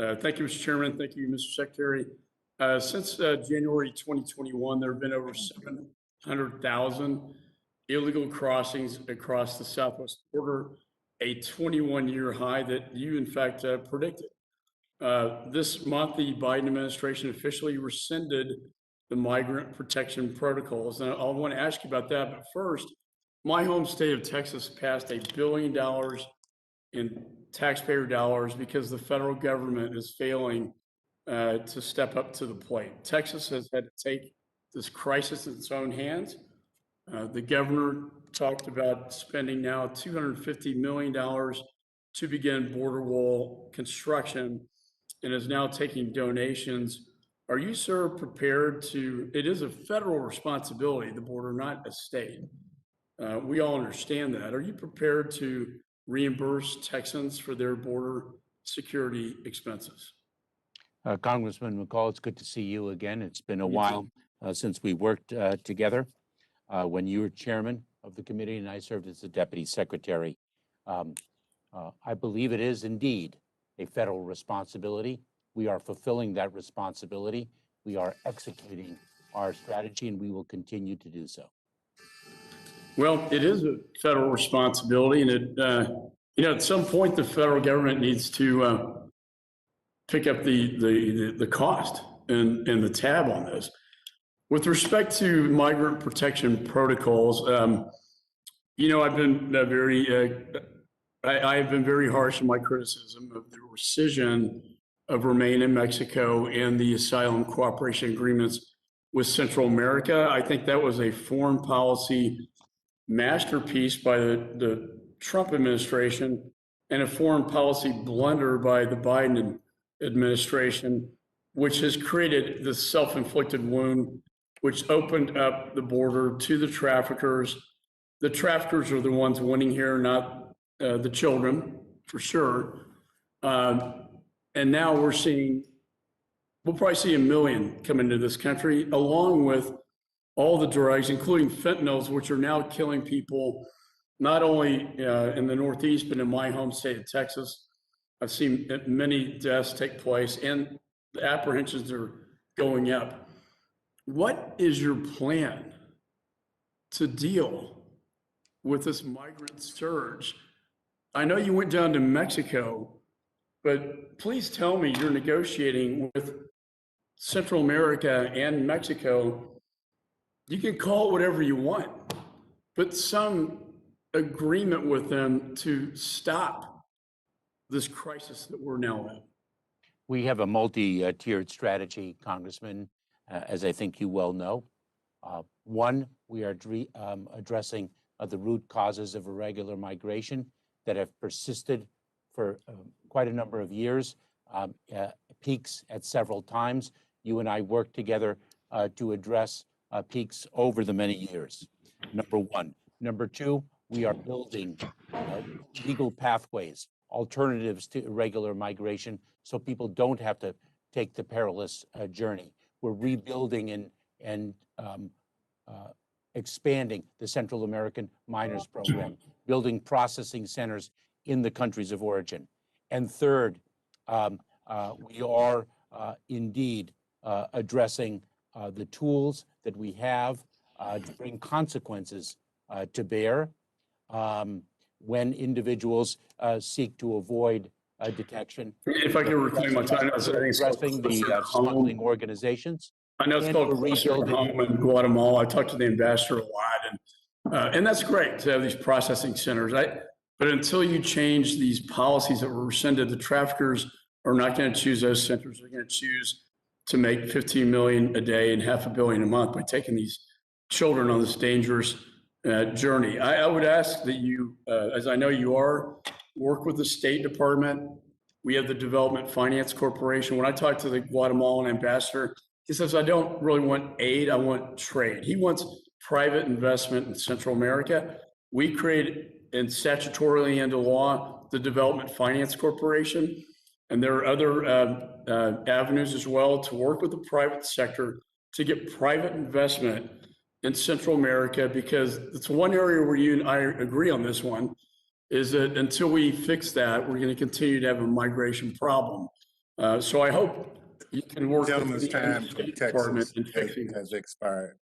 Thank you, Mr. Chairman. Thank you, Mr. Secretary. Since January 2021, there have been over 700,000 illegal crossings across the southwest border, a 21-year high that you, in fact, predicted. This month, the Biden administration officially rescinded the migrant protection protocols. And I want to ask you about that. But first, my home state of Texas passed $1 billion in taxpayer dollars because the federal government is failing to step up to the plate. Texas has had to take this crisis in its own hands. The governor talked about spending now $250 million to begin border wall construction and is now taking donations. Are you, sir, prepared to, it is a federal responsibility, the border, not a state. We all understand that. Are you prepared to reimburse Texans for their border security expenses? Congressman McCaul, it's good to see you again. It's been a while since we worked together when you were chairman of the committee and I served as the deputy secretary. I believe it is indeed a federal responsibility. We are fulfilling that responsibility. We are executing our strategy, and we will continue to do so. Well, it is a federal responsibility, and it, at some point, the federal government needs to pick up the cost and the tab on this. With respect to migrant protection protocols, I've been I have been very harsh in my criticism of the rescission of Remain in Mexico and the asylum cooperation agreements with Central America. I think that was a foreign policy masterpiece by the Trump administration and a foreign policy blunder by the Biden administration, which has created this self-inflicted wound, which opened up the border to the traffickers. The traffickers are the ones winning here, not the children, for sure. And now we'll probably see 1 million come into this country, along with all the drugs, including fentanyls, which are now killing people, not only in the Northeast, but in my home state of Texas. I've seen many deaths take place, and the apprehensions are going up. What is your plan to deal with this migrant surge? I know you went down to Mexico, but please tell me you're negotiating with Central America and Mexico. You can call it whatever you want, but some agreement with them to stop this crisis that we're now in. We have a multi-tiered strategy, Congressman, as I think you well know. One, we are addressing the root causes of irregular migration that have persisted for quite a number of years, peaks at several times. You and I worked together to address peaks over the many years, number one. Number two, we are building legal pathways, alternatives to irregular migration, so people don't have to take the perilous journey. We're rebuilding and expanding the Central American Minors Program, building processing centers in the countries of origin. And third, we are indeed addressing the tools that we have to bring consequences to bear when individuals seek to avoid detection. If I can reclaim my time, addressing the smuggling organizations. I know it's called Closer Home in Guatemala. I talked to the ambassador a lot, and that's great to have these processing centers. But until you change these policies that were rescinded, the traffickers are not going to choose those centers. They're going to choose to make 15 million a day and $500 million a month by taking these children on this dangerous journey. I would ask that you, as I know you are, work with the State Department. We have the Development Finance Corporation. When I talk to the Guatemalan ambassador, he says, I don't really want aid, I want trade. He wants private investment in Central America. We created, and statutorily into law, the Development Finance Corporation. And there are other avenues as well to work with the private sector to get private investment in Central America, because it's one area where you and I agree on this one, is that until we fix that, we're going to continue to have a migration problem. So I hope you can work with Gentleman's the time from State Texas Department in fixing. has expired.